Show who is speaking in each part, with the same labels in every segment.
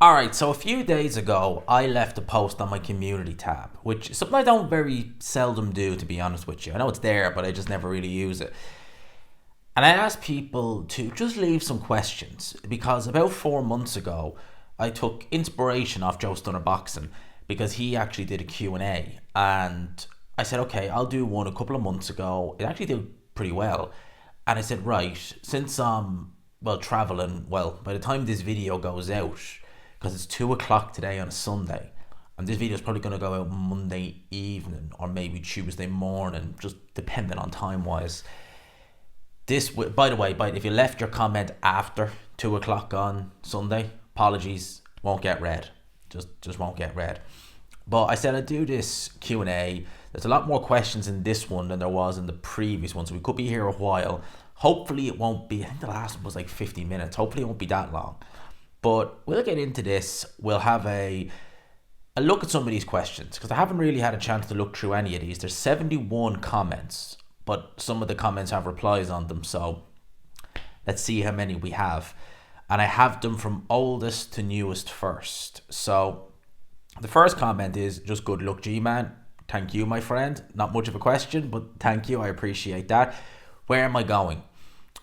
Speaker 1: Alright, so a few days ago, I left a post on my community tab, which is something I don't very seldom do, to be honest with you. I know it's there, but I just never really use it. And I asked people to just leave some questions because about 4 months ago, I took inspiration off Joe Stunner Boxing because he actually did a Q&A. And I said, okay, I'll do one a couple of months ago. It actually did pretty well. And I said, right, since I'm, well, traveling, well, by the time this video goes out, because it's 2 o'clock today on a Sunday, and this video is probably going to go out Monday evening or maybe Tuesday morning, just depending on time wise. This, by the way, if you left your comment after 2 o'clock on Sunday, apologies, won't get read. Just won't get read. But I said I'd do this Q&A. There's a lot more questions in this one than there was in the previous one, so we could be here a while. Hopefully it won't be, I think the last one was like 50 minutes. Hopefully it won't be that long. But we'll get into this. We'll have a look at some of these questions because I haven't really had a chance to look through any of these. There's 71 comments, but some of the comments have replies on them. So let's see how many we have. And I have them from oldest to newest first. So the first comment is just good luck, G-Man. Thank you, my friend. Not much of a question, but thank you. I appreciate that. Where am I going?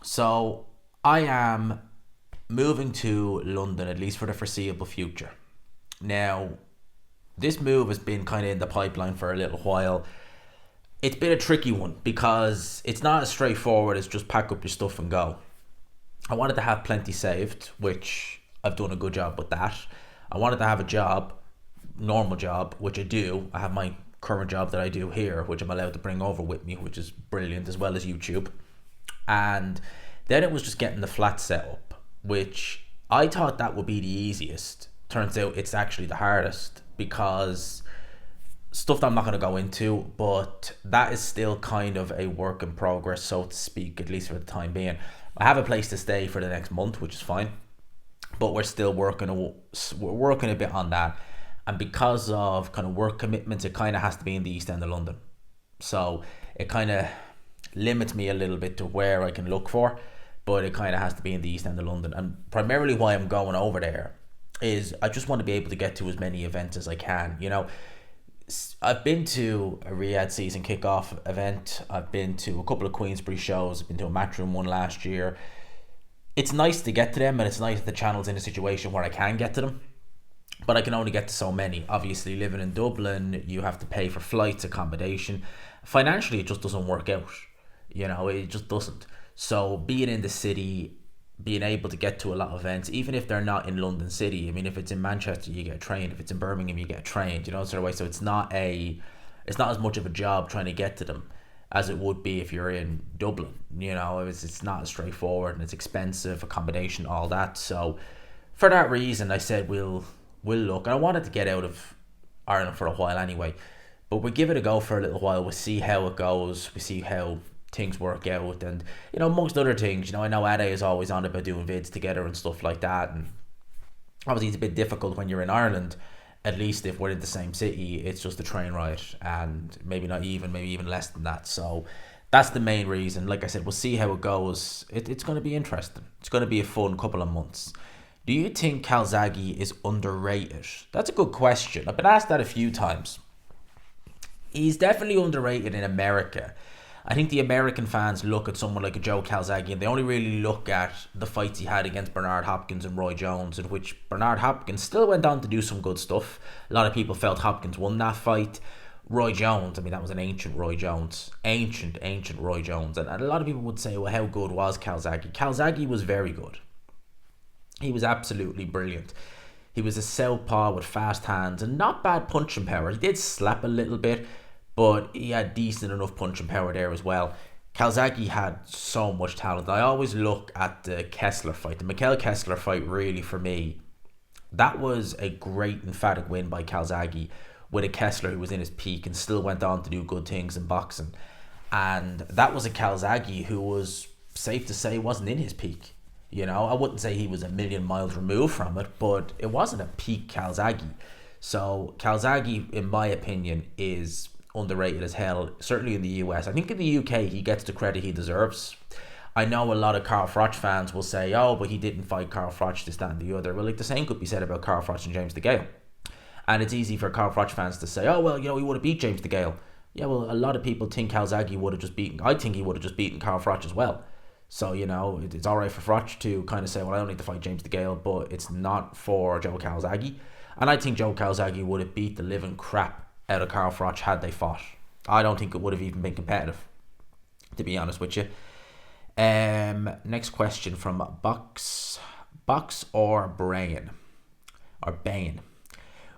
Speaker 1: So I am moving to London, at least for the foreseeable future. Now, this move has been kind of in the pipeline for a little while. It's been a tricky one because it's not as straightforward as just pack up your stuff and go. I wanted to have plenty saved, which I've done a good job with that. I wanted to have a job, normal job, which I do. I have my current job that I do here, which I'm allowed to bring over with me, which is brilliant, as well as YouTube. And then it was just getting the flat set up, which I thought that would be the easiest. Turns out it's actually the hardest because stuff that I'm not going to go into, but that is still kind of a work in progress, so to speak, at least for the time being. I have a place to stay for the next month, which is fine, but we're still working a bit on that. And because of kind of work commitments, it kind of has to be in the East End of London. So it kind of limits me a little bit to where I can look for, but it kind of has to be in the East End of London. And primarily why I'm going over there is I just want to be able to get to as many events as I can. You know, I've been to a Riyadh season kickoff event. I've been to a couple of Queensbury shows. I've been to a Matchroom one last year. It's nice to get to them, and it's nice that the channel's in a situation where I can get to them. But I can only get to so many. Obviously, living in Dublin, you have to pay for flights, accommodation. Financially, it just doesn't work out. You know, it just doesn't. So being in the city, being able to get to a lot of events, even if they're not in London City. I mean, if it's in Manchester, you get trained. If it's in Birmingham, you get trained. You know, sort of way. So it's not as much of a job trying to get to them as it would be if you're in Dublin. You know, it's not as straightforward, and it's expensive, accommodation, all that. So for that reason, I said we'll look. And I wanted to get out of Ireland for a while anyway, but we'll give it a go for a little while. We'll see how it goes. We see how things work out, and you know, amongst other things, you know, I know Ade is always on about doing vids together and stuff like that, and obviously it's a bit difficult when you're in Ireland. At least if we're in the same city, it's just a train ride, and maybe even less than that. So that's the main reason. Like I said, we'll see how it goes. It's going to be interesting. It's going to be a fun couple of months. Do you think Calzaghe is underrated? That's a good question. I've been asked that a few times. He's definitely underrated in America. I think the American fans look at someone like a Joe Calzaghe and they only really look at the fights he had against Bernard Hopkins and Roy Jones, in which Bernard Hopkins still went on to do some good stuff. A lot of people felt Hopkins won that fight. Roy Jones, I mean, that was an ancient Roy Jones. Ancient Roy Jones. And a lot of people would say, well, how good was Calzaghe? Calzaghe was very good. He was absolutely brilliant. He was a southpaw with fast hands and not bad punching power. He did slap a little bit, but he had decent enough punching power there as well. Calzaghe had so much talent. I always look at the Kessler fight, the Mikhail Kessler fight, really, for me. That was a great emphatic win by Calzaghe with a Kessler who was in his peak and still went on to do good things in boxing. And that was a Calzaghe who was, safe to say, wasn't in his peak. You know, I wouldn't say he was a million miles removed from it, but it wasn't a peak Calzaghe. So Calzaghe, in my opinion, is underrated as hell, certainly in the US. I think in the UK he gets the credit he deserves. I know a lot of Carl Froch fans will say, oh, but he didn't fight Carl Froch, this, that, and the other. Well, like the same could be said about Carl Froch and James DeGale. And it's easy for Carl Froch fans to say, oh, well, he would have beat James DeGale. Yeah, well, a lot of people think Calzaghe would have just beaten, I think he would have just beaten Carl Froch as well. So, it's all right for Froch to kind of say, well, I don't need to fight James DeGale, but it's not for Joe Calzaghe. And I think Joe Calzaghe would have beat the living crap out of Carl Froch had they fought. I don't think it would have even been competitive, to be honest with you. Next question from Box or Brain. Or Bane.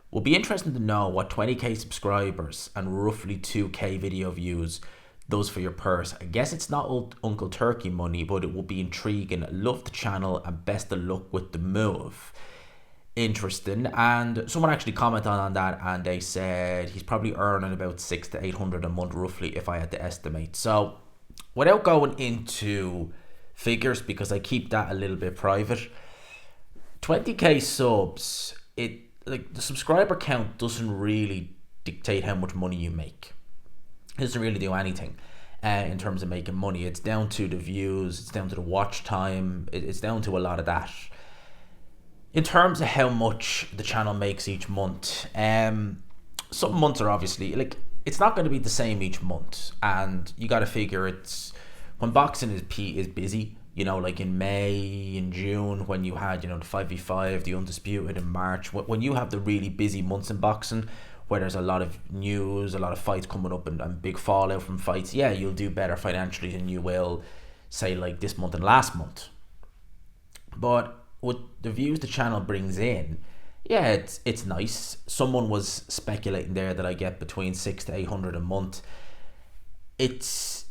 Speaker 1: Will be interesting to know what 20k subscribers and roughly 2k video views does for your purse. I guess it's not Uncle Turkey money, but it will be intriguing. Love the channel and best of luck with the move. Interesting. And someone actually commented on that, and they said he's probably earning about 600 to 800 a month roughly, if I had to estimate. So without going into figures, because I keep that a little bit private, 20k subs, the subscriber count doesn't really dictate how much money you make. It doesn't really do anything in terms of making money. It's down to the views, it's down to the watch time, it's down to a lot of that. In terms of how much the channel makes each month, some months are obviously, it's not going to be the same each month, and you got to figure it's when boxing is busy, like in May, in June, when you had, the 5v5, the Undisputed in March, when you have the really busy months in boxing, where there's a lot of news, a lot of fights coming up and big fallout from fights, yeah, you'll do better financially than you will, say, like this month and last month. But with the views the channel brings in, yeah, it's nice. Someone was speculating there that I get between 600 to 800 a month. It's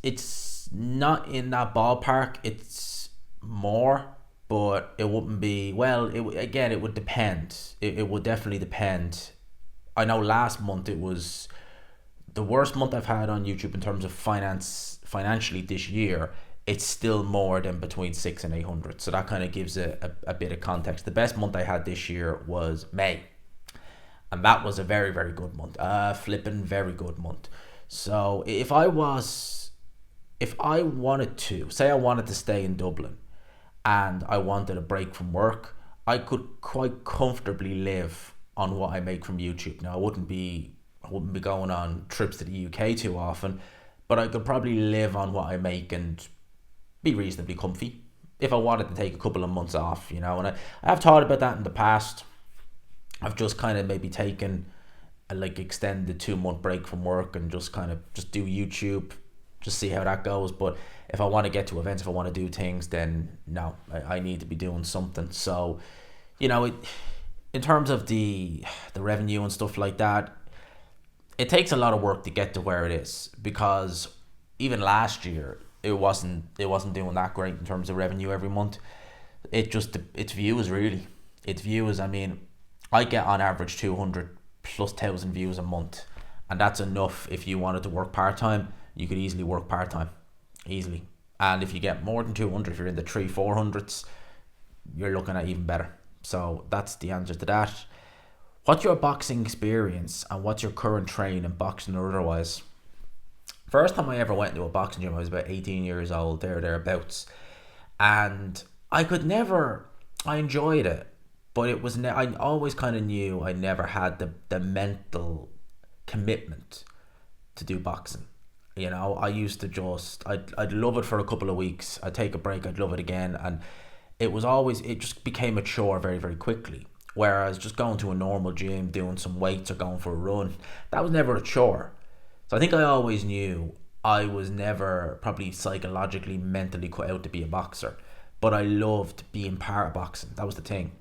Speaker 1: not in that ballpark. It's more, but it wouldn't be. Well, it would depend. It would definitely depend. I know last month it was the worst month I've had on YouTube in terms of financially this year. It's still more than between 600 and 800. So that kind of gives a bit of context. The best month I had this year was May. And that was a very, very good month. Flipping very good month. So if I wanted to, say I wanted to stay in Dublin and I wanted a break from work, I could quite comfortably live on what I make from YouTube. Now I wouldn't be going on trips to the UK too often, but I could probably live on what I make and be reasonably comfy if I wanted to take a couple of months off, and I have thought about that in the past. I've just kind of maybe taken a extended 2-month break from work and just do YouTube, just see how that goes. But if I want to get to events, if I want to do things, then no, I need to be doing something. So, in terms of the revenue and stuff like that, it takes a lot of work to get to where it is, because even last year it wasn't doing that great in terms of revenue every month. It's views really. It's views. I mean, I get on average 200,000+ views a month, and that's enough. If you wanted to work part-time, you could easily work part-time, easily. And if you get more than 200, if you're in the 300-400s, you're looking at even better. So that's the answer to that. What's your boxing experience and what's your current training in boxing or otherwise? First time I ever went to a boxing gym, I was about 18 years old, thereabouts. And I enjoyed it, but it was, I always kind of knew I never had the mental commitment to do boxing. I used to I'd love it for a couple of weeks. I'd take a break, I'd love it again. And it just became a chore very, very quickly. Whereas just going to a normal gym, doing some weights or going for a run, that was never a chore. So I think I always knew I was never probably psychologically, mentally cut out to be a boxer. But I loved being part of boxing. That was the thing.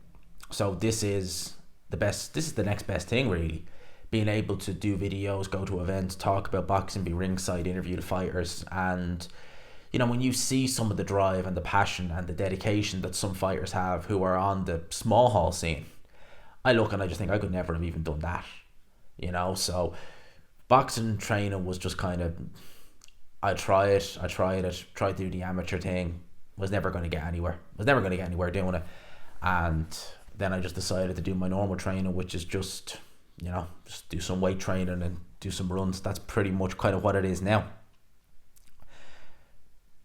Speaker 1: So this is the next best thing really. Being able to do videos, go to events, talk about boxing, be ringside, interview the fighters. And, when you see some of the drive and the passion and the dedication that some fighters have who are on the small hall scene, I look and I just think I could never have even done that. So boxing training was just kind of, I tried to do the amateur thing, was never going to get anywhere doing it. And then I just decided to do my normal training, which is just do some weight training and do some runs. That's pretty much kind of what it is now.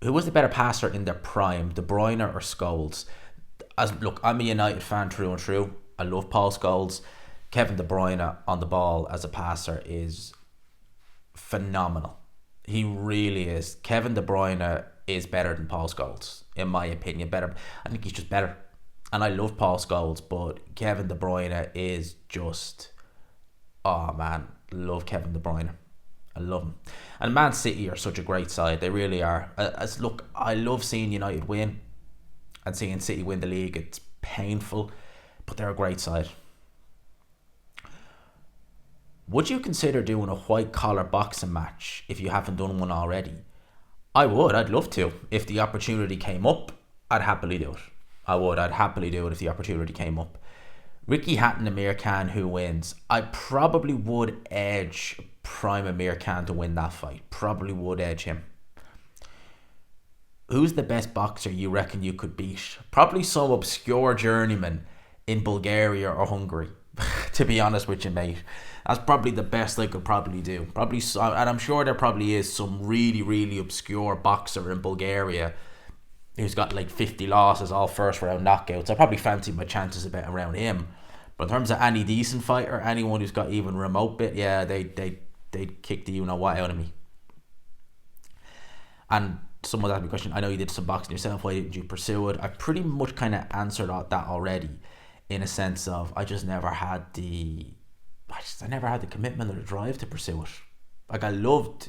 Speaker 1: Who was the better passer in their prime, De Bruyne or Scholes? Look, I'm a United fan through and through. I love Paul Scholes. Kevin De Bruyne on the ball as a passer is phenomenal. He really is. Kevin De Bruyne is better than Paul Scholes, in my opinion. Better. I think he's just better. And I love Paul Scholes, but Kevin De Bruyne is just, oh man, love Kevin De Bruyne. I love him. And Man City are such a great side. They really are. Look, I love seeing United win and seeing City win the league. It's painful, but they're a great side. Would you consider doing a white collar boxing match if you haven't done one already? I would. I'd love to. If the opportunity came up, I'd happily do it. I would. I'd happily do it if the opportunity came up. Ricky Hatton, Amir Khan, who wins? I probably would edge prime Amir Khan to win that fight. Probably would edge him. Who's the best boxer you reckon you could beat? Probably some obscure journeyman in Bulgaria or Hungary. To be honest with you, mate, that's probably the best I could probably do. Probably, and I'm sure there probably is some really, really obscure boxer in Bulgaria who's got like 50 losses, all first round knockouts. I probably fancy my chances a bit around him. But in terms of any decent fighter, anyone who's got even remote bit, yeah, they'd kick the you know what out of me. And someone asked me a question. I know you did some boxing yourself. Why didn't you pursue it? I pretty much kind of answered that already, in a sense of I never had the commitment or the drive to pursue it. Like, I loved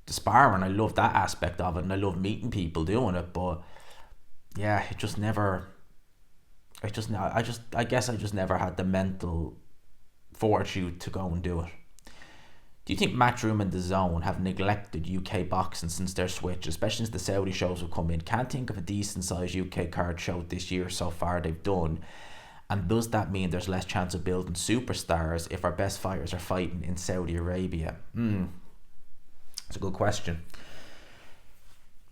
Speaker 1: the sparring, I loved that aspect of it, and I loved meeting people doing it. But yeah, it just never. I guess I just never had the mental fortitude to go and do it. Do you think Matchroom and DAZN have neglected UK boxing since their switch, especially since the Saudi shows have come in? Can't think of a decent sized UK card show this year so far they've done. And does that mean there's less chance of building superstars if our best fighters are fighting in Saudi Arabia? That's a good question.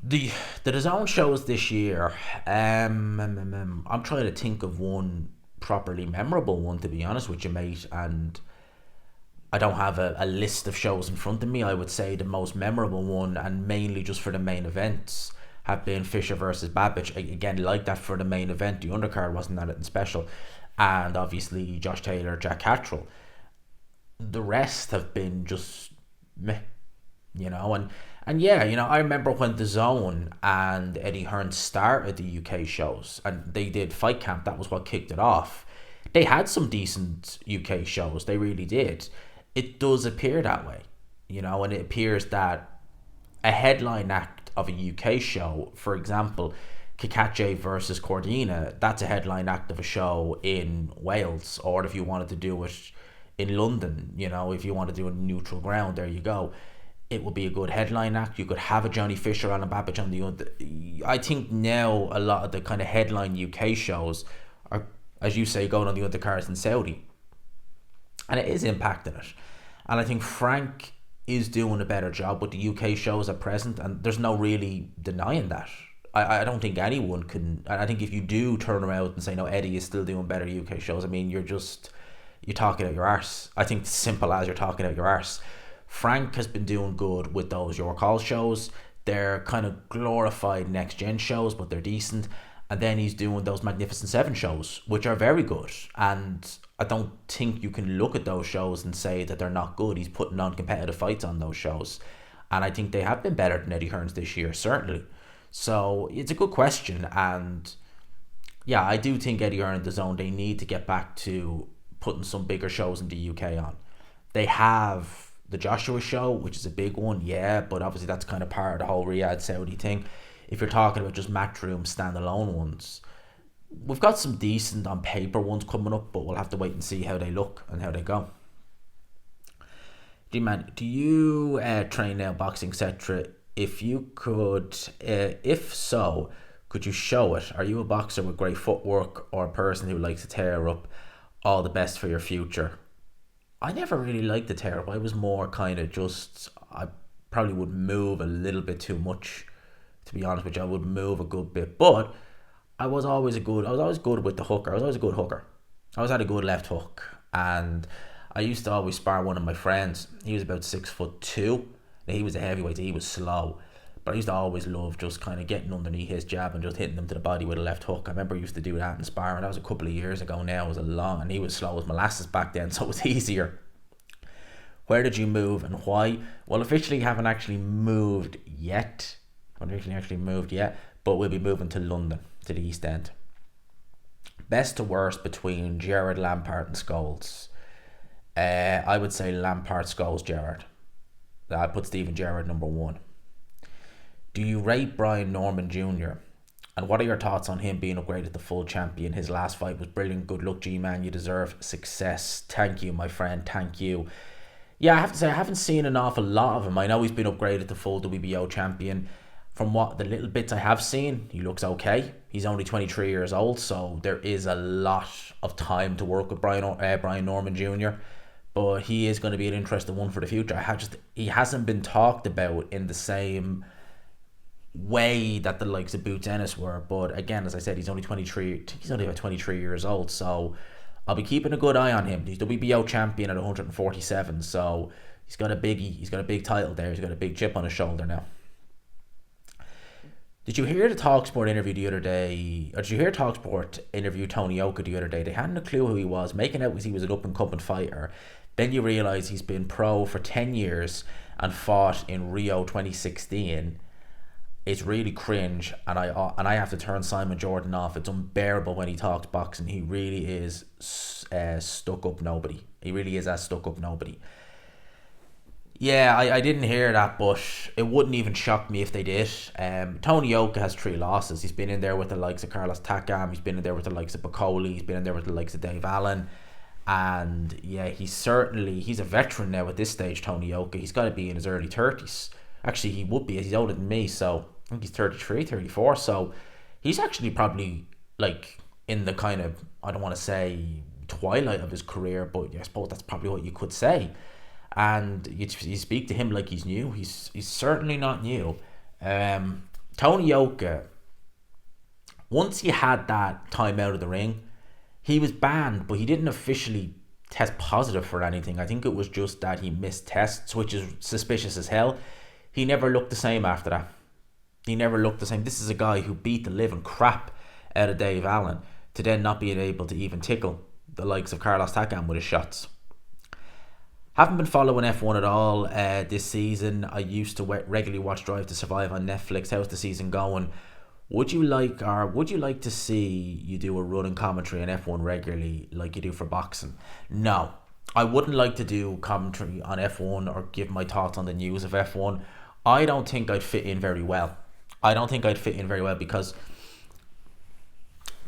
Speaker 1: The DAZN shows this year, I'm trying to think of one properly memorable one, to be honest with you, mate, and I don't have a list of shows in front of me. I would say the most memorable one, and mainly just for the main events, have been Fisher versus Babbage. Again, like that for the main event. The undercard wasn't anything special. And obviously Josh Taylor, Jack Catterall. The rest have been just meh, and yeah, I remember when DAZN and Eddie Hearn started the UK shows, and they did Fight Camp. That was what kicked it off. They had some decent UK shows. They really did. It does appear that way, and it appears that a headline act of a UK show, for example, Kikache versus Cordina, that's a headline act of a show in Wales. Or if you wanted to do it in London, if you want to do a neutral ground, there you go. It would be a good headline act. You could have a Johnny Fisher and a Babbage on the other. I think now a lot of the kind of headline UK shows are, as you say, going on the undercards in Saudi. And it is impacting it. And I think Frank is doing a better job with the UK shows at present, and there's no really denying that. I don't think anyone can. I think if you do turn around and say, no, Eddie is still doing better UK shows, I mean, you're talking out your arse. I think it's simple as you're talking out your arse. Frank has been doing good with those Your Call shows. They're kind of glorified next gen shows, but they're decent. And then he's doing those Magnificent Seven shows, which are very good. And I don't think you can look at those shows and say that they're not good. He's putting on competitive fights on those shows. And I think they have been better than Eddie Hearn's this year, certainly. So it's a good question. And yeah, I do think Eddie Hearn and DAZN, they need to get back to putting some bigger shows in the UK on. They have the Joshua show, which is a big one, yeah, but obviously that's kind of part of the whole Riyadh Saudi thing. If you're talking about just Matchroom standalone ones, we've got some decent on paper ones coming up, but we'll have to wait and see how they look and how they go. G-Man, do you train now, boxing, etc.? If you could, if so, could you show it? Are you a boxer with great footwork or a person who likes to tear up? All the best for your future. I never really liked the tear up. I was more kind of just, I probably would move a little bit too much, to be honest with you. I would move a good bit, but I was always good with the hooker. I was always a good hooker. I always had a good left hook, and I used to always spar one of my friends. He was about 6'2". He was a heavyweight. He was slow, But I used to always love just kind of getting underneath his jab and just hitting them to the body with a left hook. I remember I used to do that in sparring. That was a couple of years ago now. It was a long, and he was slow as molasses back then, so it was easier. Where did you move and why? Well, officially haven't actually moved yet. But we'll be moving to London, to the East End. Best to worst between Gerrard, Lampard and Scholes. I would say Lampard, Scholes, Gerrard. I'd put Steven Gerrard number 1. Do you rate Brian Norman Jr.? And what are your thoughts on him being upgraded to full champion? His last fight was brilliant. Good luck, G-Man. You deserve success. Thank you, my friend. Thank you. Yeah, I have to say, I haven't seen an awful lot of him. I know he's been upgraded to full WBO champion. From what the little bits I have seen, he looks okay. He's only 23 years old, so there is a lot of time to work with Brian Norman Jr., but he is going to be an interesting one for the future. He hasn't been talked about in the same way that the likes of Boots Ennis were, but again, as I said, he's only about 23 years old, so I'll be keeping a good eye on him. He's the WBO champion at 147, so he's got a big title there. He's got a big chip on his shoulder now. Did you hear the TalkSport interview the other day? Or did you hear TalkSport interview Tony Oka the other day? They hadn't a clue who he was, making out he was an up-and-coming fighter. Then you realise he's been pro for 10 years and fought in Rio 2016. It's really cringe, and I have to turn Simon Jordan off. It's unbearable when he talks boxing. He really is stuck-up nobody. He really is a stuck-up nobody. Yeah, I didn't hear that, but it wouldn't even shock me if they did. Tony Oka has 3 losses. He's been in there with the likes of Carlos Takam. He's been in there with the likes of Bacoli. He's been in there with the likes of Dave Allen. And yeah, he's a veteran now at this stage, Tony Oka. He's got to be in his early 30s. Actually, he would be, as he's older than me. So I think he's 33, 34. So he's actually probably like in the kind of, I don't want to say twilight of his career, but yeah, I suppose that's probably what you could say. And you speak to him like he's new. He's certainly not new. Tony Oka, once he had that time out of the ring, he was banned, but he didn't officially test positive for anything. I think it was just that he missed tests, which is suspicious as hell. He never looked the same after that. He never looked the same. This is a guy who beat the living crap out of Dave Allen to then not being able to even tickle the likes of Carlos Takam with his shots. Haven't been following F1 at all this season. I used to regularly watch Drive to Survive on Netflix. How's the season going? Would you like to see you do a running commentary on F1 regularly like you do for boxing? No, I wouldn't like to do commentary on F1 or give my thoughts on the news of F1. I don't think I'd fit in very well. Because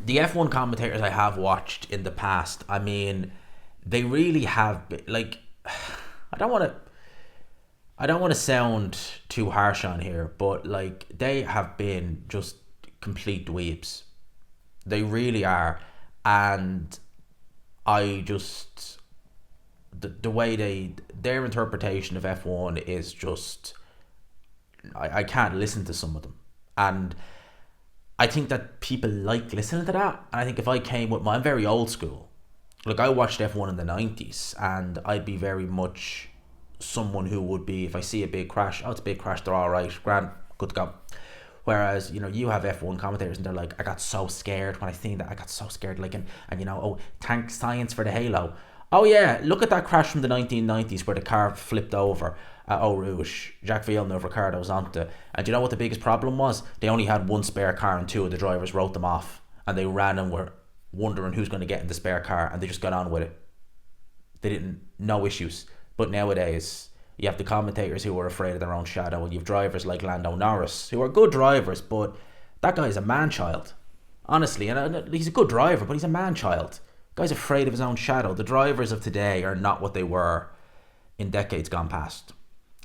Speaker 1: the F1 commentators I have watched in the past, I mean, they really have been, like, I don't want to sound too harsh on here, but like they have been just complete dweebs. They really are, and I just the way their interpretation of F1 is just I can't listen to some of them, and I think that people like listening to that. And I think if I came with I'm very old school. Like, I watched F1 in the 90s, and I'd be very much someone who would be, if I see a big crash, it's a big crash, they're all right, grand, good to go. Whereas, you have F1 commentators, and they're like, I got so scared when I seen that, like, and thank science for the halo. Oh yeah, look at that crash from the 1990s where the car flipped over at Eau Rouge, Jacques Villeneuve, Ricardo Zonta. And you know what the biggest problem was? They only had one spare car, and 2 of the drivers wrote them off, and they ran and were wondering who's going to get in the spare car, and they just got on with it. No issues. But nowadays, you have the commentators who are afraid of their own shadow, and you have drivers like Lando Norris, who are good drivers, but that guy is a man-child. Honestly, and he's a good driver, but he's a man-child. The guy's afraid of his own shadow. The drivers of today are not what they were in decades gone past.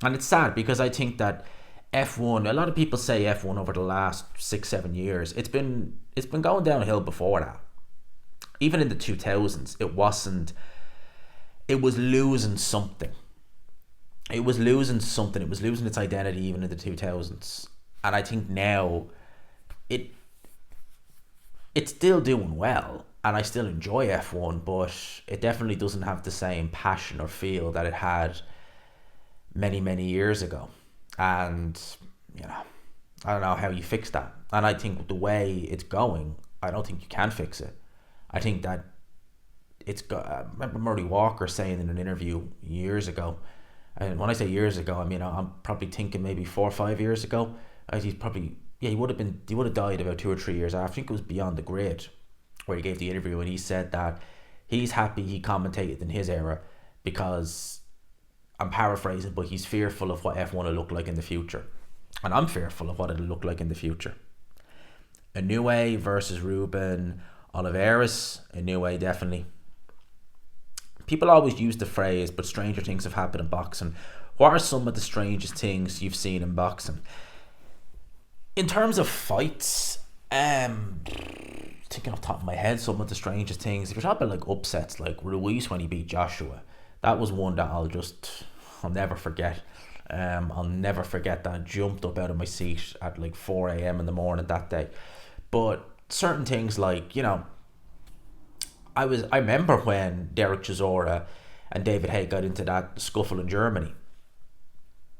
Speaker 1: And it's sad, because I think that F1, a lot of people say F1 over the last 6-7 years, it's been going downhill before that. Even in the 2000s, it was losing something. It was losing its identity even in the 2000s. And I think now it's still doing well, and I still enjoy F1, but it definitely doesn't have the same passion or feel that it had many, many years ago. And, I don't know how you fix that. And I think the way it's going, I don't think you can fix it. I think that it's got. I remember Murray Walker saying in an interview years ago, and when I say years ago, I mean I'm probably thinking maybe 4 or 5 years ago. He's probably, yeah, he would have died about 2 or 3 years after. I think it was Beyond the Grid, where he gave the interview and he said that he's happy he commentated in his era because, I'm paraphrasing, but he's fearful of what F1 will look like in the future. And I'm fearful of what it'll look like in the future. Inoue versus Ruben Oliveras. Inoue, definitely. People always use the phrase, but stranger things have happened in boxing. What are some of the strangest things you've seen in boxing? In terms of fights, thinking off the top of my head, some of the strangest things, if you're talking about like upsets, like Ruiz when he beat Joshua, that was one that I'll never forget. I'll never forget that. I jumped up out of my seat at like 4 a.m. in the morning that day. But certain things like, I remember when Derek Chisora and David Haye got into that scuffle in Germany.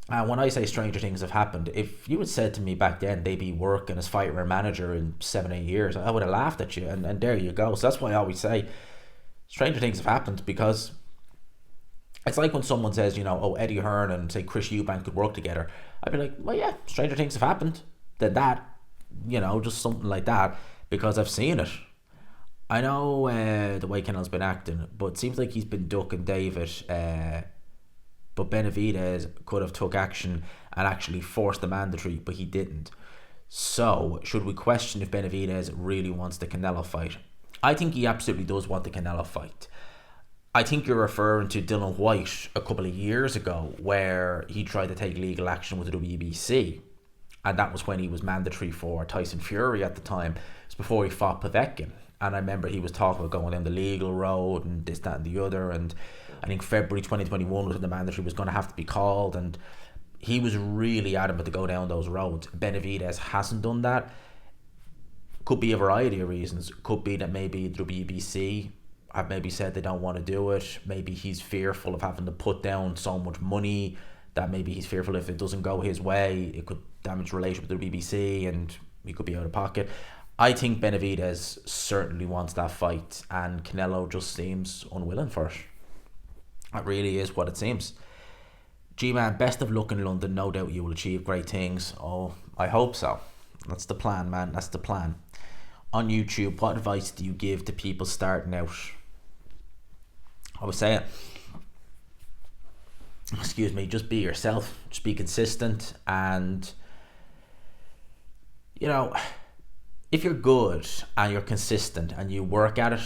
Speaker 1: And when I say stranger things have happened, if you had said to me back then they'd be working as fighter and manager in 7-8 years, I would have laughed at you. And there you go. So that's why I always say stranger things have happened, because it's like when someone says, oh, Eddie Hearn and say Chris Eubank could work together. I'd be like, well, yeah, stranger things have happened than that, just something like that, because I've seen it. I know the way Canel's been acting, but it seems like he's been ducking David. But Benavidez could have took action and actually forced the mandatory, but he didn't. So, should we question if Benavidez really wants the Canelo fight? I think he absolutely does want the Canelo fight. I think you're referring to Dylan White a couple of years ago, where he tried to take legal action with the WBC, and that was when he was mandatory for Tyson Fury at the time. It's before he fought Povetkin, and I remember he was talking about going down the legal road and this, that, and the other, and I think February 2021 was when the mandatory was going to have to be called, and he was really adamant to go down those roads. Benavidez hasn't done that. Could be a variety of reasons. Could be that maybe the WBC have maybe said they don't want to do it. Maybe he's fearful of having to put down so much money that maybe he's fearful if it doesn't go his way, it could damage the relationship with the BBC and he could be out of pocket. I think Benavidez certainly wants that fight, and Canelo just seems unwilling for it. That really is what it seems. G-Man, best of luck in London. No doubt you will achieve great things. Oh, I hope so. That's the plan, man. That's the plan. On YouTube, what advice do you give to people starting out? I would say, just be yourself. Just be consistent. And, if you're good and you're consistent and you work at it,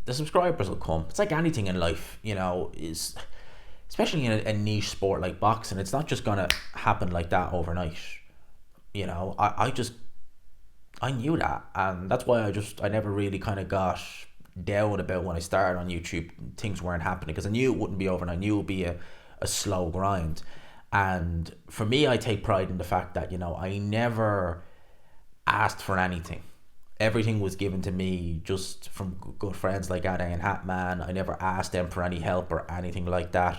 Speaker 1: the subscribers will come. It's like anything in life, is especially in a niche sport like boxing. It's not just gonna happen like that overnight. I knew that, and that's why I never really kind of got down about when I started on YouTube. Things weren't happening because I knew it wouldn't be overnight. I knew it would be a slow grind, and for me, I take pride in the fact that I never asked for anything. Everything was given to me just from good friends like Ade and Hatman. I never asked them for any help or anything like that.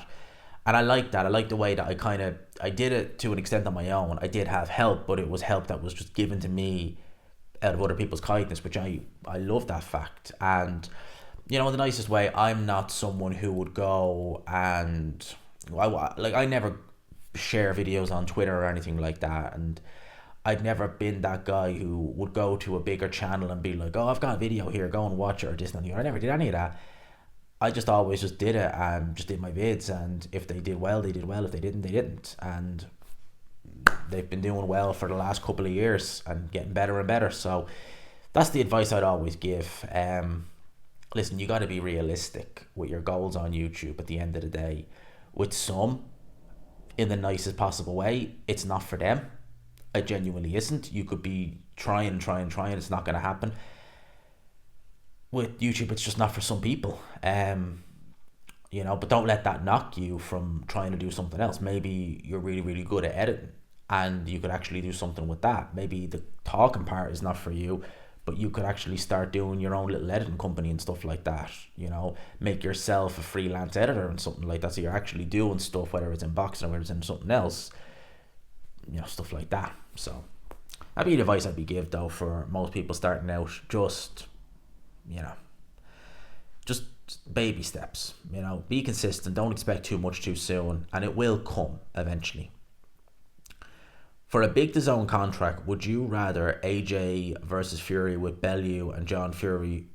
Speaker 1: And I like that. I like the way that I did it to an extent on my own. I did have help, but it was help that was just given to me out of other people's kindness, which I love that fact. And, in the nicest way, I'm not someone who would go and, I never share videos on Twitter or anything like that. And I'd never been that guy who would go to a bigger channel and be like, oh, I've got a video here, go and watch it, or this and the other. I never did any of that. I just always just did it and just did my vids, and if they did well, they did well. If they didn't, they didn't. And they've been doing well for the last couple of years and getting better and better. So that's the advice I'd always give. Listen, you got to be realistic with your goals on YouTube at the end of the day. With some, in the nicest possible way, it's not for them. It genuinely isn't. You could be trying. It's not going to happen. With YouTube, it's just not for some people. But don't let that knock you from trying to do something else. Maybe you're really, really good at editing and you could actually do something with that. Maybe the talking part is not for you, but you could actually start doing your own little editing company and stuff like that. Make yourself a freelance editor and something like that. So you're actually doing stuff, whether it's in boxing or whether it's in something else, stuff like that. So That'd be the advice I'd be give though for most people starting out. You know, just baby steps. Be consistent. Don't expect too much too soon, and it will come eventually. For a big DAZN contract, would you rather AJ versus Fury with Bellew and John Fury,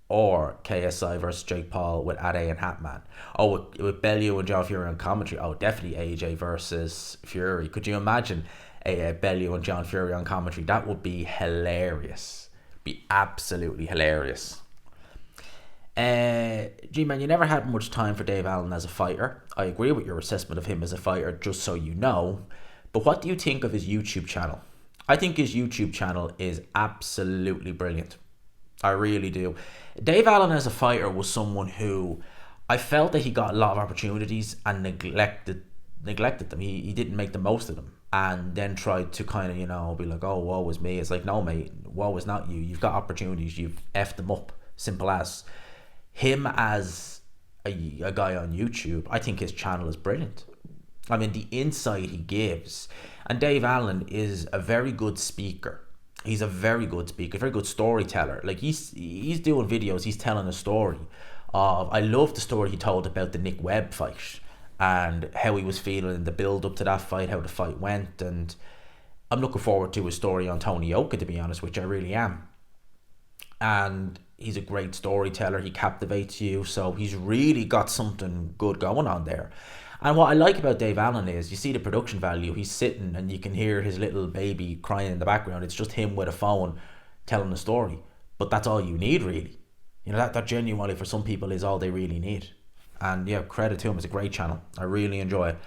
Speaker 1: or KSI versus Jake Paul with Ade and Hatman? Oh, with Bellew and John Fury on commentary. Oh, definitely AJ versus Fury. Could you imagine Bellew and John Fury on commentary? That would be hilarious. Be absolutely hilarious. G-Man, you never had much time for Dave Allen as a fighter. I agree with your assessment of him as a fighter, just so you know. But what do you think of his YouTube channel? I think his YouTube channel is absolutely brilliant. I really do. Dave Allen as a fighter was someone who I felt that he got a lot of opportunities and neglected them. He didn't make the most of them, and then tried to kind of, be like, oh, woe is me. It's like, no, mate, woe is not you. You've got opportunities. You've effed them up. Simple as. Him as a guy on YouTube, I think his channel is brilliant. I mean, the insight he gives. And Dave Allen is a very good speaker. He's a very good speaker, very good storyteller. Like, he's doing videos, he's telling a story of, I love the story he told about the Nick Webb fight and how he was feeling in the build up to that fight, how the fight went. And I'm looking forward to his story on Tony Oka, to be honest, which I really am. And he's a great storyteller. He captivates you. So he's really got something good going on there. And what I like about Dave Allen is, you see the production value. He's sitting and you can hear his little baby crying in the background. It's just him with a phone telling a story. But that's all you need, really. That genuinely, for some people, is all they really need. And yeah, credit to him. It's a great channel. I really enjoy it.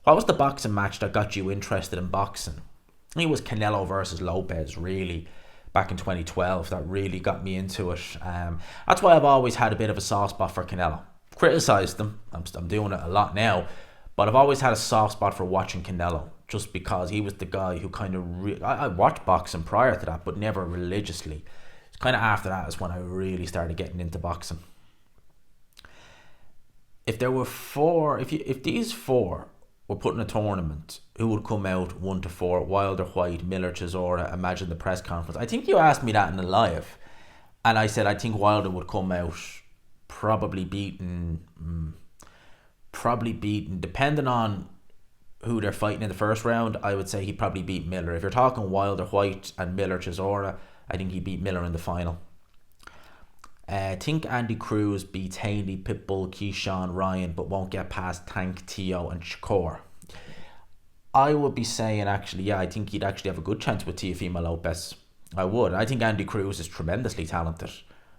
Speaker 1: What was the boxing match that got you interested in boxing? I think it was Canelo versus Lopez, really, back in 2012. That really got me into it. That's why I've always had a bit of a soft spot for Canelo. Criticised them. I'm doing it a lot now, but I've always had a soft spot for watching Canelo, just because he was the guy who kind of I watched boxing prior to that, but never religiously. It's kind of after that is when I really started getting into boxing. If there were if these four were put in a tournament, who would come out 1 to 4? Wilder, White, Miller, Chisora. Imagine the press conference. I think you asked me that in the live, and I said I think Wilder would come out probably beaten, depending on who they're fighting in the first round. I would say he'd probably beat Miller. If you're talking Wilder, White and Miller, Chisora, I think he beat Miller in the final. I think Andy Cruz beats Haney, Pitbull, Keyshawn, Ryan, but won't get past Tank, Tio and Shakur. I would be saying, actually, yeah, I think he'd actually have a good chance with Teofimo Lopez. I would. I think Andy Cruz is tremendously talented,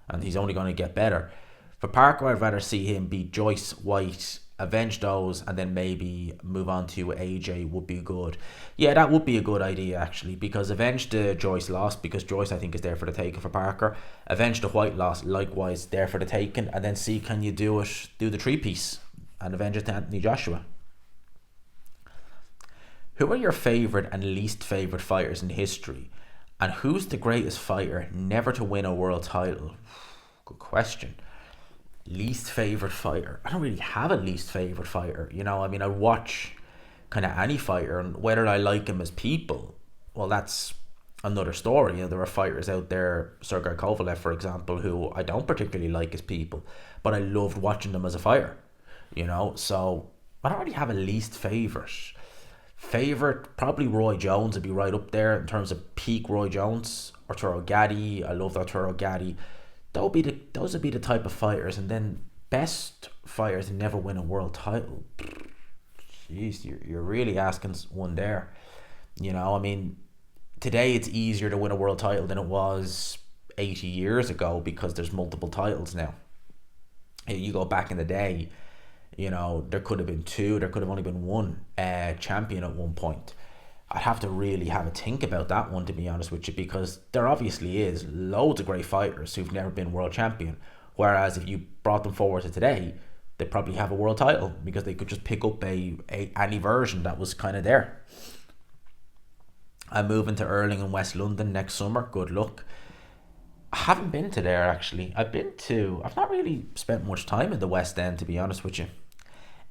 Speaker 1: and he's only going to get better. For Parker, I'd rather see him beat Joyce, White, avenge those, and then maybe move on to AJ would be good. Yeah, that would be a good idea, actually, because avenge the Joyce loss, because Joyce, I think, is there for the taking for Parker. Avenge the White loss, likewise, there for the taking, and then see, can you do the three-piece, and avenge it to Anthony Joshua. Who are your favourite and least favourite fighters in history? And who's the greatest fighter never to win a world title? Good question. Least favourite fighter. I don't really have a least favourite fighter. I watch kind of any fighter, and whether I like him as people, well, that's another story. There are fighters out there, Sergey Kovalev, for example, who I don't particularly like as people, but I loved watching them as a fighter. So I don't really have a least favourite. Favorite, probably Roy Jones would be right up there in terms of peak Roy Jones. Arturo Gatti, I love Arturo Gatti. Those would be the type of fighters. And then best fighters to never win a world title. Jeez, you're really asking one there. Today it's easier to win a world title than it was 80 years ago, because there's multiple titles now. You go back in the day, there could have been two, there could have only been one champion at one point. I'd have to really have a think about that one, to be honest with you, because there obviously is loads of great fighters who've never been world champion. Whereas if you brought them forward to today, they probably have a world title, because they could just pick up any version that was kind of there. I'm moving to Erling in West London next summer. Good luck. I haven't been to there, actually. I've not really spent much time in the West End, to be honest with you.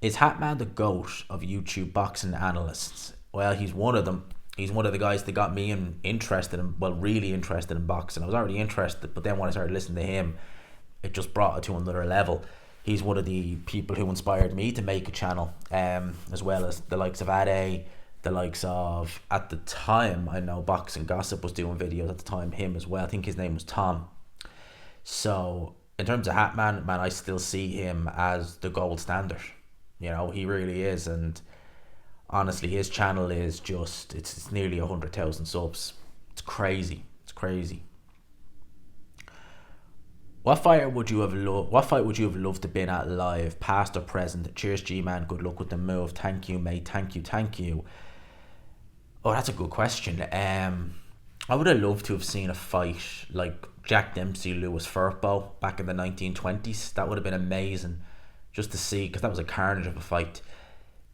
Speaker 1: Is Hatman the GOAT of YouTube boxing analysts? Well, he's one of them. He's one of the guys that got me interested in, well, really interested in boxing. I was already interested, but then when I started listening to him, it just brought it to another level. He's one of the people who inspired me to make a channel, as well as the likes of Ade, the likes of, at the time, I know Boxing Gossip was doing videos at the time, him as well. I think his name was Tom. So in terms of Hatman, man, I still see him as the gold standard. You know, he really is. And honestly, his channel is just, it's nearly 100,000 subs. It's crazy. It's crazy. What fight would you have loved to been at live, past or present? Cheers, G-Man. Good luck with the move. Thank you, mate. Thank you. Oh, that's a good question. I would have loved to have seen a fight like Jack Dempsey, Louis Firpo back in the 1920s. That would have been amazing just to see, because that was a carnage of a fight.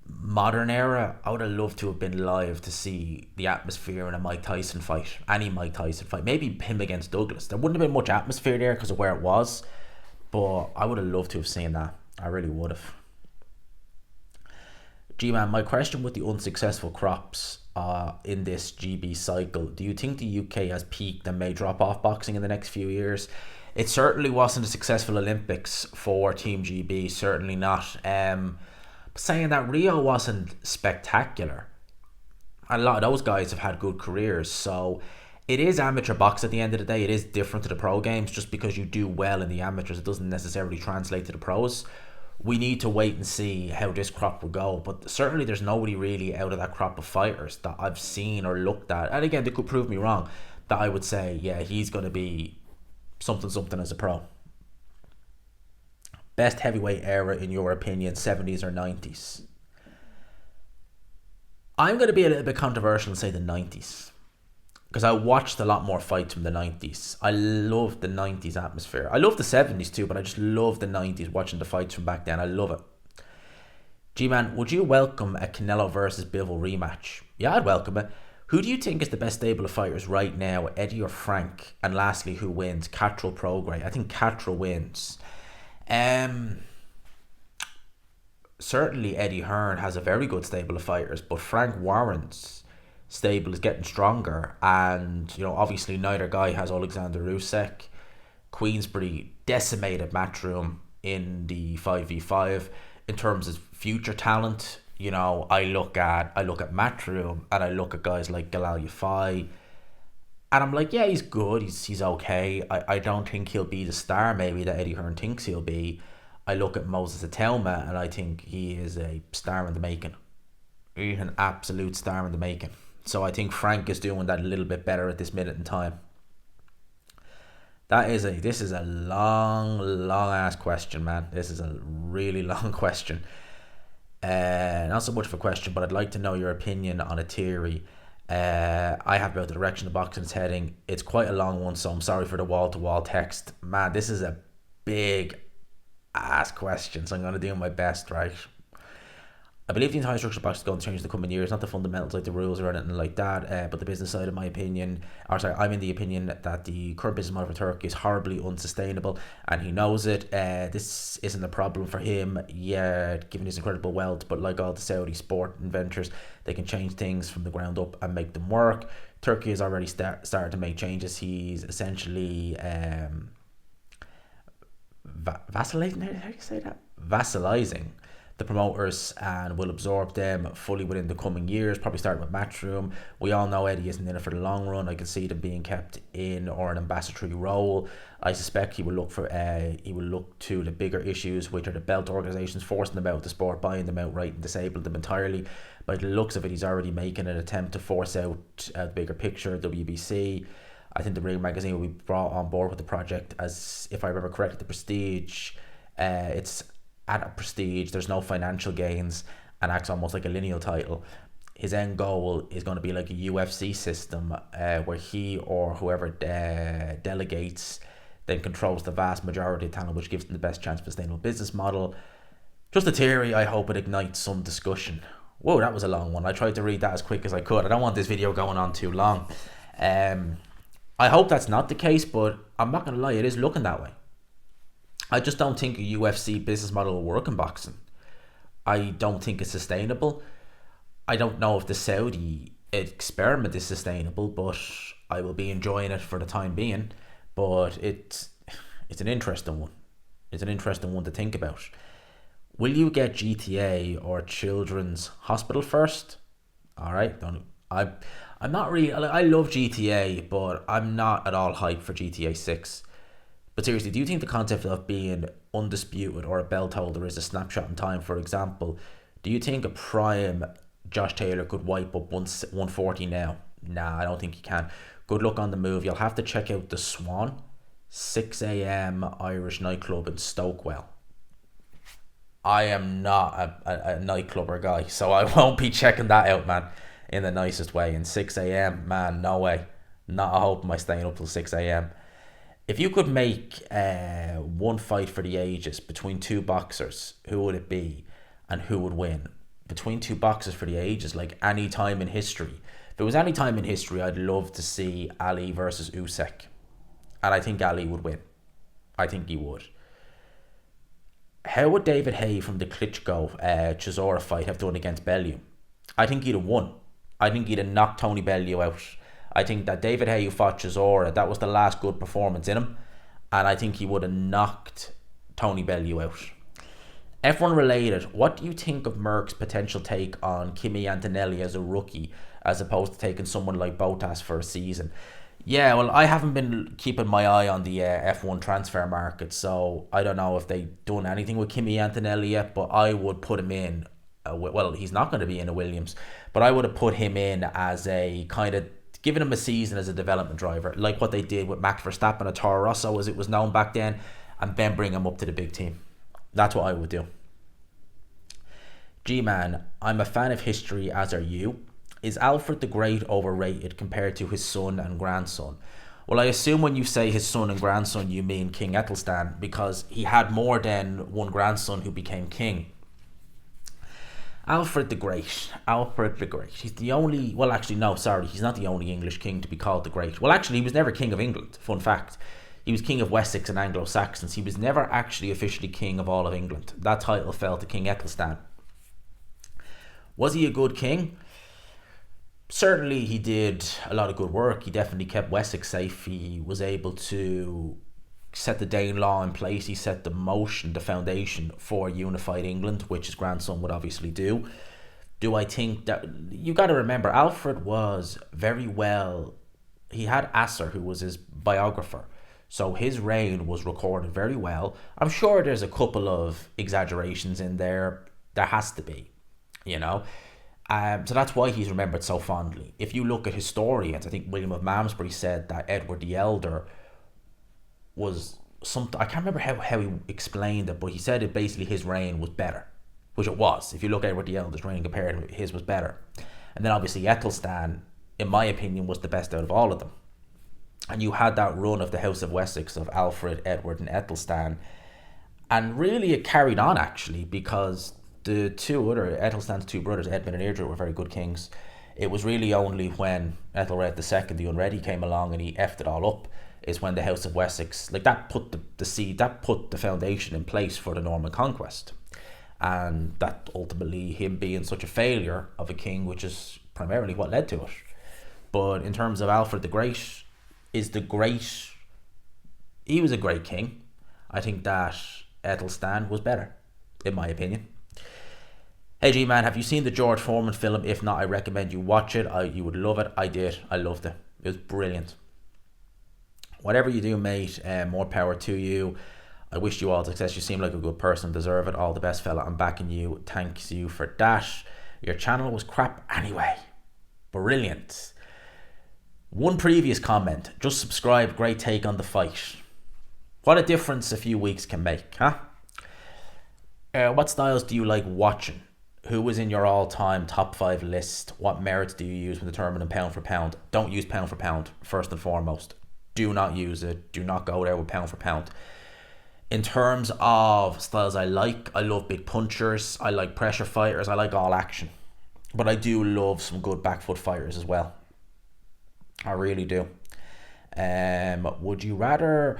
Speaker 1: Modern era, I would have loved to have been live to see the atmosphere in a Mike Tyson fight, any Mike Tyson fight, maybe him against Douglas. There wouldn't have been much atmosphere there because of where it was, but I would have loved to have seen that. I really would have. G-Man, my question with the unsuccessful crops in this GB cycle, do you think the UK has peaked and may drop off boxing in the next few years? It certainly wasn't a successful Olympics for Team GB, certainly not. Saying that, Rio wasn't spectacular. A lot of those guys have had good careers, so it is amateur box at the end of the day. It is different to the pro games. Just because you do well in the amateurs, it doesn't necessarily translate to the pros. We need to wait and see how this crop will go, but certainly there's nobody really out of that crop of fighters that I've seen or looked at, and again, they could prove me wrong, that I would say, yeah, he's going to be something as a pro. Best heavyweight era in your opinion, 70s or 90s? I'm going to be a little bit controversial and say the 90s, because I watched a lot more fights from the 90s. I love the 90s atmosphere. I love the 70s too, but I just love the 90s, watching the fights from back then. I love it. G-Man, would you welcome a Canelo versus Bivol rematch? Yeah, I'd welcome it. Who do you think is the best stable of fighters right now, Eddie or Frank? And lastly, who wins? Catterall, Prograis. I think Catterall wins. Certainly Eddie Hearn has a very good stable of fighters, but Frank Warren's stable is getting stronger, and you know, obviously neither guy has Alexander Usyk. Queensbury decimated Matchroom in the 5v5. In terms of future talent, you know, I look at Matchroom and I look at guys like Galal Yafai, and I'm like, yeah, he's good, he's okay. I don't think he'll be the star maybe that Eddie Hearn thinks he'll be. I look at Moses Atelma and I think he is a star in the making. He's an absolute star in the making. So I think Frank is doing that a little bit better at this minute in time. This is a long ass question, man. This is a really long question. Not so much of a question, but I'd like to know your opinion on a theory I have about the direction the boxing is heading. It's quite a long one, so I'm sorry for the wall-to-wall text. Man, this is a big ass question, so I'm going to do my best, right? I believe the entire structure of boxing is going to change in the coming years, not the fundamentals like the rules or anything like that, but the business side, in my opinion, I'm in the opinion that the current business model for Turkey is horribly unsustainable, and he knows it. This isn't a problem for him, yet, given his incredible wealth, but like all the Saudi sport inventors, they can change things from the ground up and make them work. Turkey has already started to make changes. He's essentially vacillating, how do you say that? Vassalizing the promoters and will absorb them fully within the coming years, probably starting with Matchroom. We all know Eddie isn't in it for the long run. I can see them being kept in or an ambassador role. I suspect he will look to the bigger issues, which are the belt organisations forcing them out of the sport, buying them outright and disabling them entirely. By the looks of it, he's already making an attempt to force out a bigger picture, WBC. I think the Ring magazine will be brought on board with the project, as if I remember correctly, the Prestige. It's at a Prestige, there's no financial gains, and acts almost like a lineal title. His end goal is going to be like a UFC system, where he or whoever delegates then controls the vast majority of talent, which gives them the best chance for a sustainable business model. Just a theory. I hope it ignites some discussion. Whoa, that was a long one. I tried to read that as quick as I could. I don't want this video going on too long. I hope that's not the case, but I'm not going to lie, it is looking that way. I just don't think a UFC business model will work in boxing. I don't think it's sustainable. I don't know if the Saudi experiment is sustainable, but I will be enjoying it for the time being. But it's an interesting one. It's an interesting one to think about. Will you get GTA or Children's Hospital first? All right, don't I'm not really. I love GTA, but I'm not at all hyped for GTA 6. But seriously, do you think the concept of being undisputed or a belt holder is a snapshot in time? For example, do you think a prime Josh Taylor could wipe up 140 now? Nah, I don't think he can. Good luck on the move. You'll have to check out the Swan, 6 a.m. Irish nightclub in Stokewell. I am not a nightclubber guy, so I won't be checking that out, man, in the nicest way. And 6 a.m., man, no way. Not a hope am I staying up till 6 a.m. If you could make one fight for the ages between two boxers, who would it be and who would win? Between two boxers for the ages, like any time in history. If it was any time in history, I'd love to see Ali versus Usyk. And I think Ali would win. I think he would. How would David Haye from the Klitschko Chisora fight have done against Bellew? I think he'd have won. I think he'd have knocked Tony Bellew out. I think that David Haye who fought Chisora, that was the last good performance in him. And I think he would have knocked Tony Bellew out. F1 related, what do you think of Merck's potential take on Kimi Antonelli as a rookie as opposed to taking someone like Bottas for a season? Yeah, well, I haven't been keeping my eye on the F1 transfer market, so I don't know if they've done anything with Kimi Antonelli yet, but I would put him in, well, he's not going to be in a Williams, but I would have put him in as a kind of, giving him a season as a development driver, like what they did with Max Verstappen at Toro Rosso, as it was known back then, and then bring him up to the big team. That's what I would do. G-Man, I'm a fan of history, as are you. Is Alfred the Great overrated compared to his son and grandson? Well, I assume when you say his son and grandson, you mean King Ethelstan, because he had more than one grandson who became king. Alfred the Great. Alfred the Great. He's the only... Well, actually, no, sorry. He's not the only English king to be called the Great. Well, actually, he was never king of England. Fun fact. He was king of Wessex and Anglo-Saxons. He was never actually officially king of all of England. That title fell to King Ethelstan. Was he a good king? Certainly he did a lot of good work. He definitely kept Wessex safe. He was able to set the Danelaw in place. He set the motion, the foundation for unified England, which his grandson would obviously do. Do I think that... You got to remember, Alfred was very well... He had Asser, who was his biographer. So his reign was recorded very well. I'm sure there's a couple of exaggerations in there. There has to be, you know. So that's why he's remembered so fondly. If you look at historians, I think William of Malmesbury said that Edward the Elder was something... I can't remember how he explained it, but he said it basically his reign was better, which it was. If you look at Edward the Elder's reign compared to his was better. And then obviously Ethelstan, in my opinion, was the best out of all of them. And you had that run of the House of Wessex of Alfred, Edward and Ethelstan. And really it carried on actually, because the two other, Ethelstan's two brothers, Edmund and Eardred, were very good kings. It was really only when Ethelred II, the Unready, came along and he effed it all up, is when the House of Wessex, like that put the seed, that put the foundation in place for the Norman conquest. And that ultimately, him being such a failure of a king, which is primarily what led to it. But in terms of Alfred the Great, he was a great king. I think that Ethelstan was better, in my opinion. Hey G-Man, have you seen the George Foreman film? If not, I recommend you watch it. You would love it. I did. I loved it. It was brilliant. Whatever you do, mate, more power to you. I wish you all success. You seem like a good person. Deserve it. All the best, fella. I'm backing you. Thanks you for that. Your channel was crap anyway. Brilliant. One previous comment. Just subscribe. Great take on the fight. What a difference a few weeks can make, huh? What styles do you like watching? Who was in your all-time top 5 list? What merits do you use when determining pound for pound? Don't use pound for pound, first and foremost. Do not use it. Do not go there with pound for pound. In terms of styles I love big punchers. I like pressure fighters. I like all action. But I do love some good back foot fighters as well. I really do. Who would you rather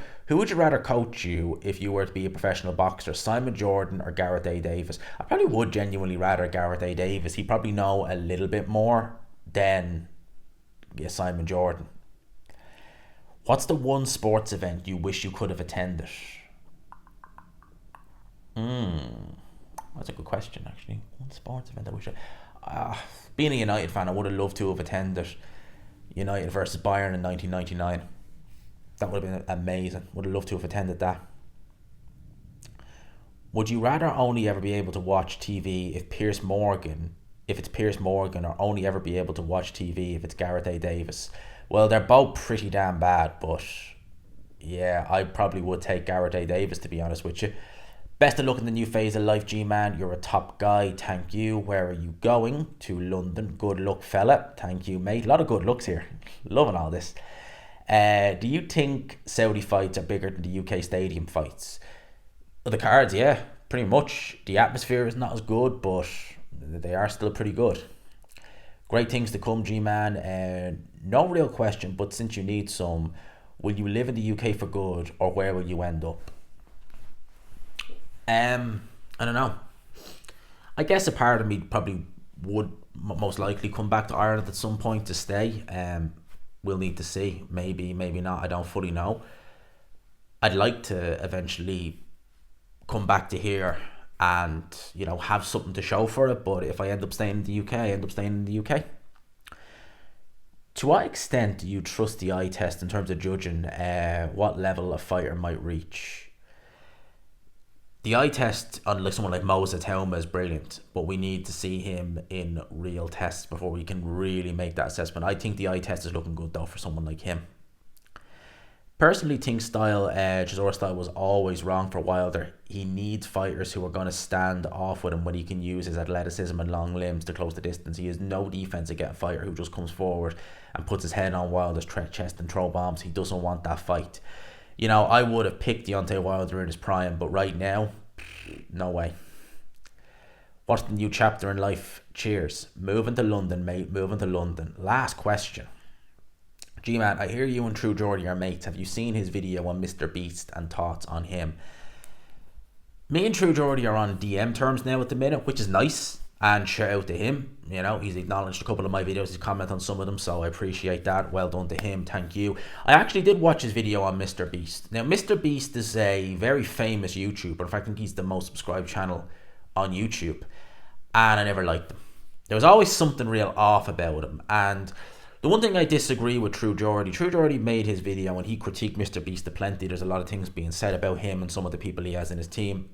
Speaker 1: coach you if you were to be a professional boxer? Simon Jordan or Gareth A. Davis? I probably would genuinely rather Gareth A. Davis. He'd probably know a little bit more then Simon Jordan. What's the one sports event you wish you could have attended? That's a good question, actually. One sports event I wish being a United fan, I would have loved to have attended United versus Bayern in 1999. That would have been amazing. Would have loved to have attended that. Would you rather only ever be able to watch TV if it's Piers Morgan, or only ever be able to watch TV if it's Gareth A. Davis? Well, they're both pretty damn bad, but yeah, I probably would take Gareth A. Davis, to be honest with you. Best of luck in the new phase of life, G-Man. You're a top guy. Thank you. Where are you going? To London. Good luck, fella. Thank you, mate. A lot of good looks here. Loving all this. Do you think Saudi fights are bigger than the UK stadium fights? Well, the cards, yeah, pretty much. The atmosphere is not as good, but they are still pretty good. Great things to come, G-Man. No real question, but since you need some, will you live in the UK for good, or where will you end up? I don't know. I guess a part of me probably would most likely come back to Ireland at some point to stay. We'll need to see. Maybe, maybe not. I don't fully know. I'd like to eventually come back to here and, have something to show for it. But if I end up staying in the UK, I end up staying in the UK. To what extent do you trust the eye test in terms of judging what level a fighter might reach? The eye test on someone like Moses Teuma is brilliant, but we need to see him in real tests before we can really make that assessment. I think the eye test is looking good though for someone like him. Personally think Chisora style was always wrong for Wilder. He needs fighters who are going to stand off with him when he can use his athleticism and long limbs to close the distance. He has no defense against a fighter who just comes forward and puts his head on Wilder's chest and throw bombs. He doesn't want that fight. I would have picked Deontay Wilder in his prime, but right now, no way. What's the new chapter in life? Cheers. Moving to London, mate. Moving to London. Last question. G-Man, I hear you and True Geordie are mates. Have you seen his video on Mr. Beast and thoughts on him? Me and True Geordie are on DM terms now at the minute, which is nice. And shout out to him. He's acknowledged a couple of my videos. He's commented on some of them, so I appreciate that. Well done to him. Thank you. I actually did watch his video on Mr. Beast. Now, Mr. Beast is a very famous YouTuber. In fact, I think he's the most subscribed channel on YouTube. And I never liked him. There was always something real off about him. And the one thing I disagree with True Geordie made his video and he critiqued Mr. Beast aplenty. There's a lot of things being said about him and some of the people he has in his team,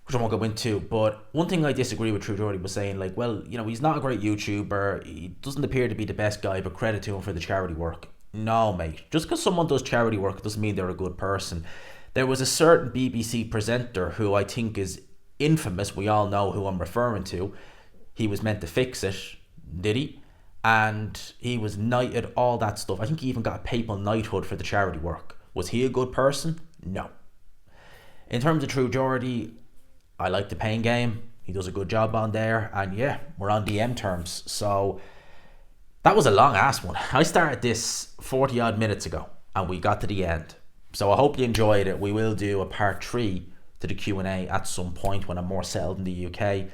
Speaker 1: which I won't go into. But one thing I disagree with True Geordie was saying, he's not a great YouTuber. He doesn't appear to be the best guy, but credit to him for the charity work. No, mate. Just because someone does charity work doesn't mean they're a good person. There was a certain BBC presenter who I think is infamous. We all know who I'm referring to. He was meant to fix it, did he? And he was knighted, all that stuff. I think he even got a papal knighthood for the charity work. Was he a good person? No. In terms of True Geordie, I like the pain game. He does a good job on there. And yeah, we're on DM terms. So that was a long ass one. I started this 40 odd minutes ago and we got to the end. So I hope you enjoyed it. We will do a part 3 to the Q&A at some point when I'm more settled in the UK.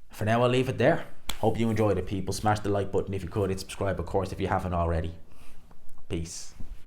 Speaker 1: For now, I'll leave it there. Hope you enjoyed it, people. Smash the like button if you could, and subscribe, of course, if you haven't already. Peace.